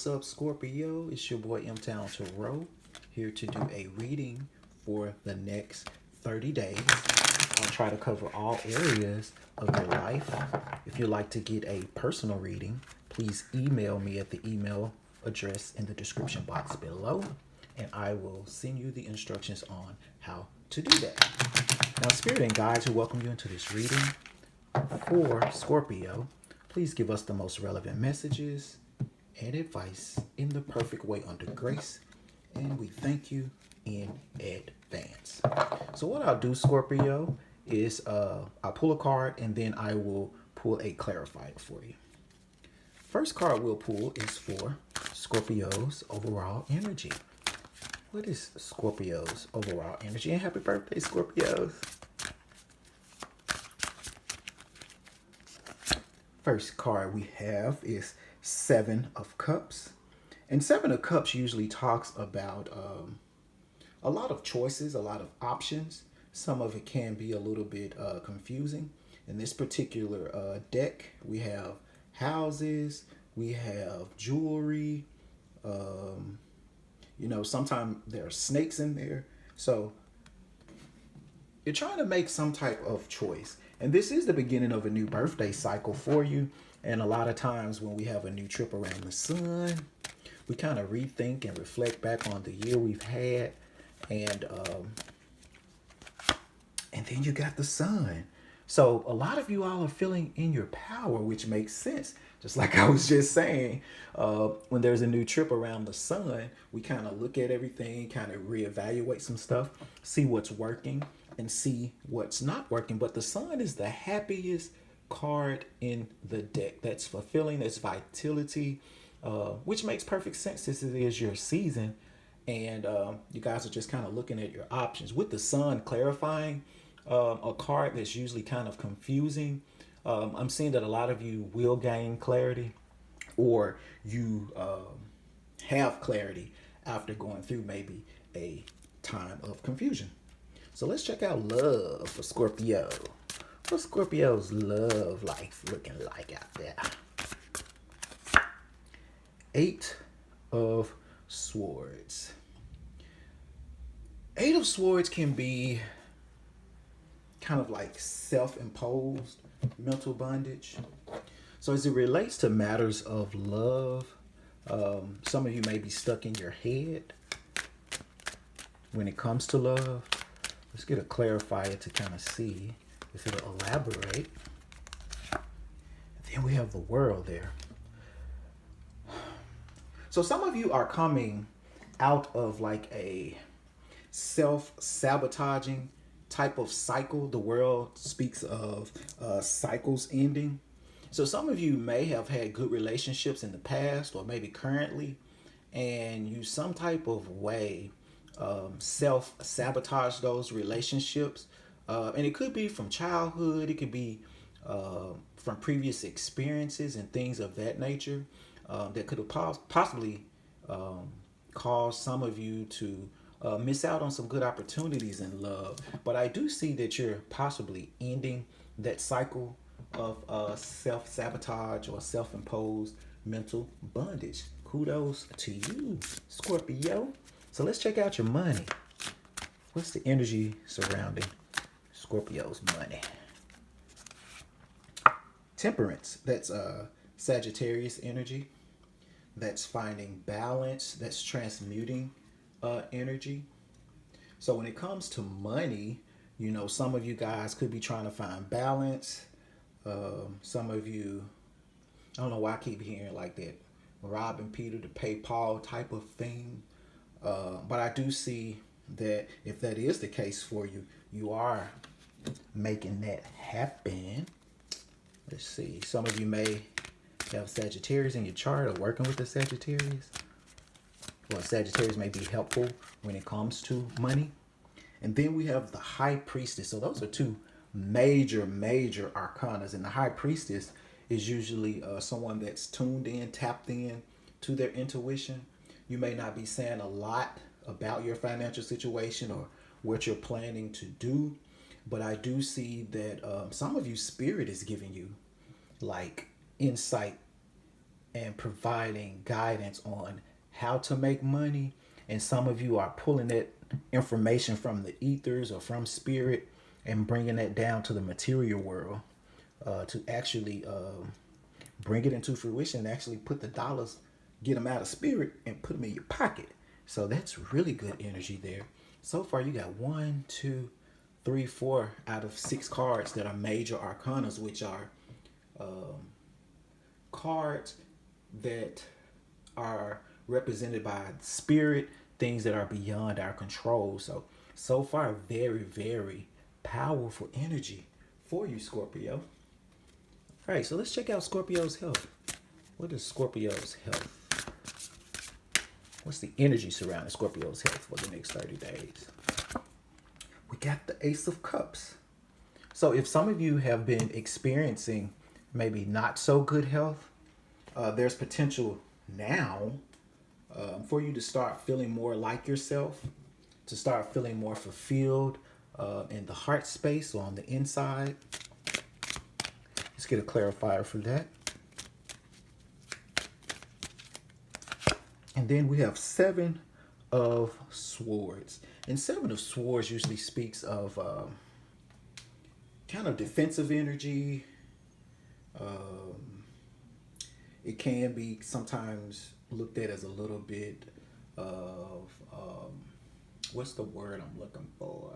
What's up, Scorpio? It's your boy MTownTarot here to do a reading for the next 30 days. I'll try to cover all areas of your life. If you'd like to get a personal reading, please email me at the email address in the description box below, and I will send you the instructions on how to do that. Now, Spirit and guides who welcome you into this reading for Scorpio, please give us the most relevant messages and advice in the perfect way under grace, and we thank you in advance. So what I'll do, Scorpio, is I'll pull a card and then I will pull a clarifier for you. First card we'll pull is for Scorpio's overall energy. What is Scorpio's overall energy? And happy birthday, Scorpios. First card we have is Seven of Cups. And Seven of Cups usually talks about a lot of choices, a lot of options. Some of it can be a little bit confusing. In this particular deck, we have houses, we have jewelry. Sometimes there are snakes in there. So you're trying to make some type of choice. And this is the beginning of a new birthday cycle for you. And a lot of times when we have a new trip around the sun, we kind of rethink and reflect back on the year we've had. And then you got the sun. So a lot of you all are feeling in your power, which makes sense. Just like I was just saying, when there's a new trip around the sun, we kind of look at everything, kind of reevaluate some stuff, see what's working and see what's not working. But the sun is the happiest card in the deck. That's fulfilling, that's vitality, which makes perfect sense. This is your season, and you guys are just kind of looking at your options. With the sun clarifying, a card that's usually kind of confusing. I'm seeing that a lot of you will gain clarity, or you have clarity after going through maybe a time of confusion. So let's check out love for Scorpio. What's Scorpio's love life looking like out there? Eight of Swords. Eight of Swords can be kind of like self-imposed mental bondage. So as it relates to matters of love, some of you may be stuck in your head when it comes to love. Let's get a clarifier to kind of see if it'll elaborate. Then we have the World there. So some of you are coming out of like a self-sabotaging type of cycle. The World speaks of cycles ending. So some of you may have had good relationships in the past or maybe currently, and you some type of way self-sabotage those relationships. And it could be from childhood. It could be from previous experiences and things of that nature that could have possibly caused some of you to miss out on some good opportunities in love. But I do see that you're possibly ending that cycle of self-sabotage or self-imposed mental bondage. Kudos to you, Scorpio. So let's check out your money. What's the energy surrounding Scorpio's money? Temperance. That's Sagittarius energy. That's finding balance. That's transmuting energy. So when it comes to money, some of you guys could be trying to find balance. Some of you, I don't know why I keep hearing like that robbing Peter to pay Paul type of thing. But I do see that if that is the case for you, you are making that happen. Let's see. Some of you may have Sagittarius in your chart or working with the Sagittarius. Well, Sagittarius may be helpful when it comes to money. And then we have the High Priestess. So those are two major arcanas. And the High Priestess is usually someone that's tuned in, tapped in to their intuition. You may not be saying a lot about your financial situation or what you're planning to do, but I do see that some of you, Spirit is giving you like insight and providing guidance on how to make money. And some of you are pulling that information from the ethers or from spirit and bringing that down to the material world to actually bring it into fruition and actually put the dollars, get them out of spirit and put them in your pocket. So that's really good energy there. So far, you got 1, 2, 3, 4 out of 6 cards that are major arcanas, which are cards that are represented by spirit, things that are beyond our control. So far, very, very powerful energy for you, Scorpio. All right, so let's check out Scorpio's health. What is Scorpio's health? What's the energy surrounding Scorpio's health for the next 30 days? We got the Ace of Cups. So if some of you have been experiencing maybe not so good health, there's potential now for you to start feeling more like yourself, to start feeling more fulfilled in the heart space or on the inside. Let's get a clarifier for that. And then we have 7 of Swords. And 7 of Swords usually speaks of kind of defensive energy. It can be sometimes looked at as a little bit of, what's the word I'm looking for?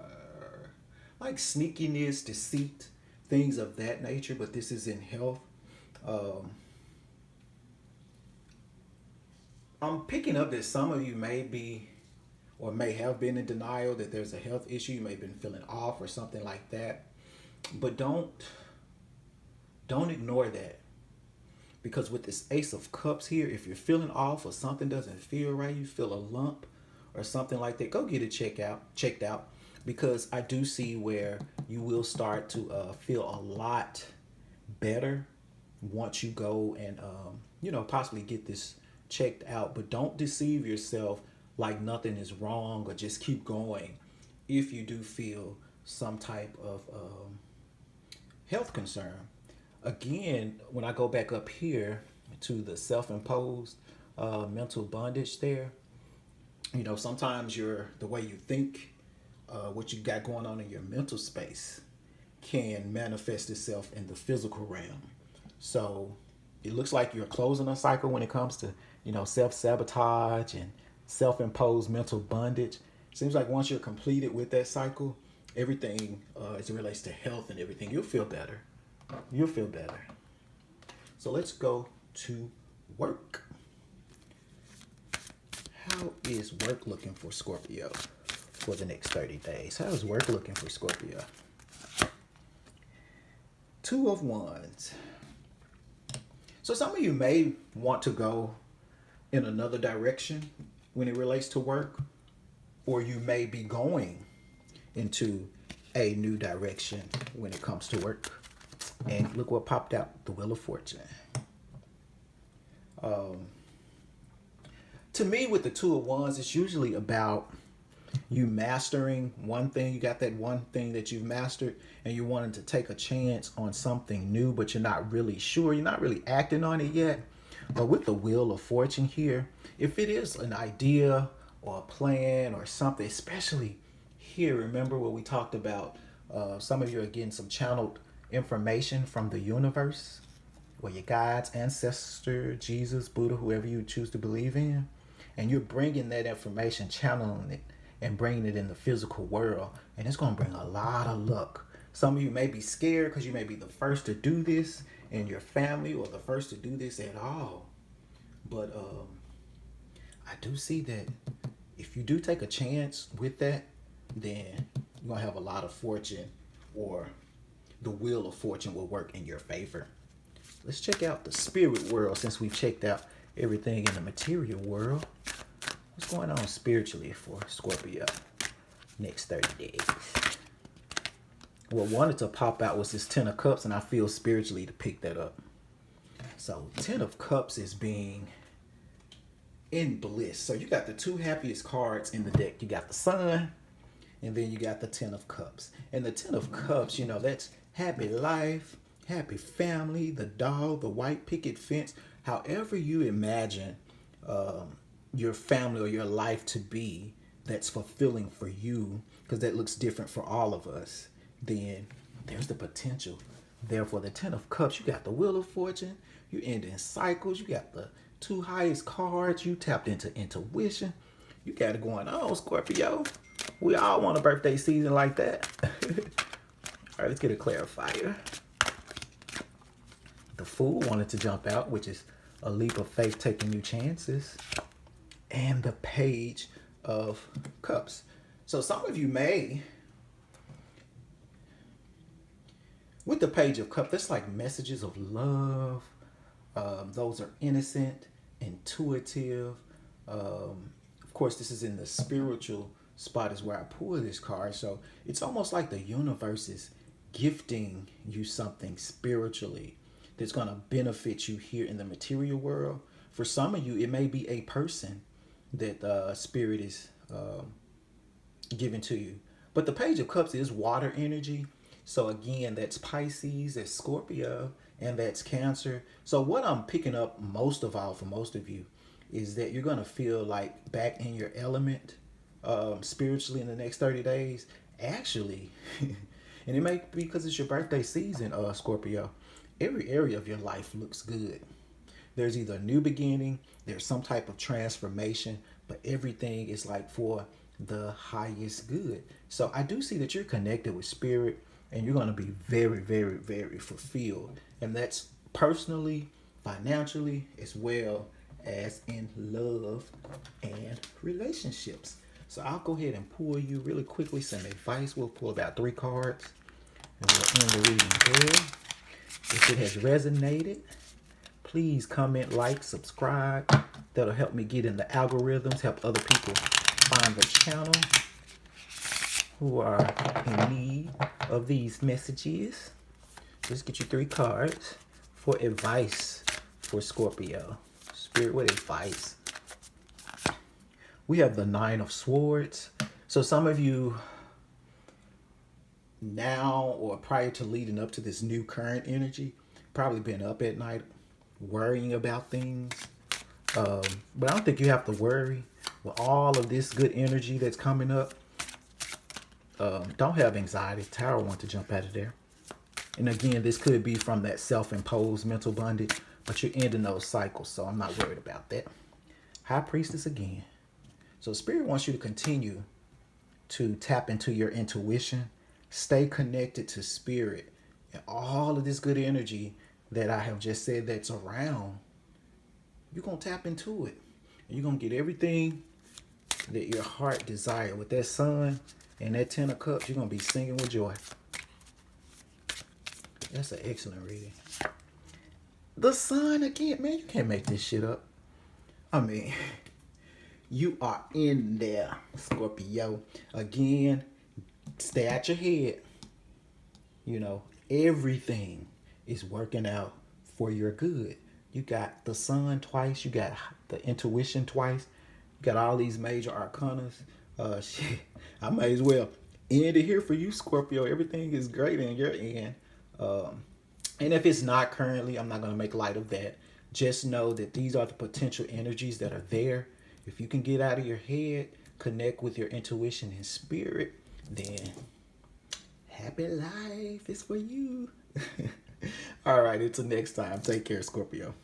Like sneakiness, deceit, things of that nature, but this is in health. I'm picking up that some of you may be or may have been in denial that there's a health issue. You may have been feeling off or something like that. But don't ignore that. Because with this Ace of Cups here, if you're feeling off or something doesn't feel right, you feel a lump or something like that, go get it checked out. Because I do see where you will start to feel a lot better once you go and possibly get this checked out. But don't deceive yourself like nothing is wrong or just keep going if you do feel some type of health concern. Again, when I go back up here to the self-imposed mental bondage there, sometimes the way you think, what you got going on in your mental space can manifest itself in the physical realm. So it looks like you're closing a cycle when it comes to, self-sabotage and self-imposed mental bondage. Seems like once you're completed with that cycle, everything as it relates to health and everything, you'll feel better. You'll feel better. So let's go to work. How is work looking for Scorpio for the next 30 days? How is work looking for Scorpio? 2 of Wands. So some of you may want to go in another direction when it relates to work, or you may be going into a new direction when it comes to work. And look what popped out, the Wheel of Fortune. To me, with the 2 of Wands, it's usually about you mastering one thing. You got that one thing that you've mastered and you're wanting to take a chance on something new, but you're not really sure. You're not really acting on it yet. But with the Wheel of Fortune here, if it is an idea or a plan or something, especially here, remember what we talked about, some of you are getting some channeled information from the universe, or your guides, ancestor, Jesus, Buddha, whoever you choose to believe in, and you're bringing that information, channeling it, and bringing it in the physical world, and it's going to bring a lot of luck. Some of you may be scared because you may be the first to do this in your family or the first to do this at all, but I do see that if you do take a chance with that, then you're going to have a lot of fortune, or the Wheel of Fortune will work in your favor. Let's check out the spirit world since we've checked out everything in the material world. What's going on spiritually for Scorpio next 30 days? What wanted to pop out was this 10 of Cups, and I feel spiritually to pick that up. So 10 of Cups is being in bliss. So you got the 2 happiest cards in the deck. You got the Sun, and then you got the 10 of Cups. And the 10 of Cups, that's happy life, happy family, the dog, the white picket fence. however you imagine your family or your life to be, that's fulfilling for you, because that looks different for all of us, then there's the potential. Therefore, the Ten of Cups, you got the Wheel of Fortune, you end in cycles, you got the two highest cards, you tapped into intuition, you got it going on, Scorpio. We all want a birthday season like that. All right, let's get a clarifier. The Fool wanted to jump out, which is a leap of faith, taking new chances. And the Page of Cups. So some of you may, with the Page of Cups, that's like messages of love. Those are innocent, intuitive. Of course, this is in the spiritual spot is where I pull this card. So it's almost like the universe is gifting you something spiritually that's going to benefit you here in the material world. For some of you, it may be a person that spirit is given to you. But the Page of Cups is water energy. So again, that's Pisces, that's Scorpio, and that's Cancer. So what I'm picking up most of all for most of you is that you're going to feel like back in your element spiritually in the next 30 days. Actually, and it may be because it's your birthday season, Scorpio, every area of your life looks good. There's either a new beginning, there's some type of transformation, but everything is like for the highest good. So I do see that you're connected with spirit and you're going to be very, very, very fulfilled. And that's personally, financially, as well as in love and relationships. So I'll go ahead and pull you really quickly some advice. We'll pull about 3 cards and we'll end the reading there. If it has resonated, please comment, like, subscribe. That'll help me get in the algorithms, help other people find the channel who are in need of these messages. Let's get you 3 cards for advice for Scorpio. Spirit, what advice? We have the 9 of Swords. So some of you now or prior to leading up to this new current energy, probably been up at night worrying about things. But I don't think you have to worry with all of this good energy that's coming up. Don't have anxiety. Tarot wants to jump out of there. And again, this could be from that self-imposed mental bondage, but you're ending those cycles, so I'm not worried about that. High Priestess again. So Spirit wants you to continue to tap into your intuition, stay connected to Spirit, and all of this good energy that I have just said that's around, you're going to tap into it. And you're going to get everything that your heart desires. With that Sun and that 10 of Cups, you're going to be singing with joy. That's an excellent reading. The Sun again, man, you can't make this shit up. I mean, you are in there, Scorpio. Again, stay at your head. You know, everything is working out for your good. You got the Sun twice. You got the intuition twice. You got all these major arcanas. Shit, I might as well end it here for you, Scorpio. Everything is great in your end. And if it's not currently, I'm not going to make light of that. Just know that these are the potential energies that are there. If you can get out of your head, connect with your intuition and spirit, then happy life is for you. All right, until next time. Take care, Scorpio.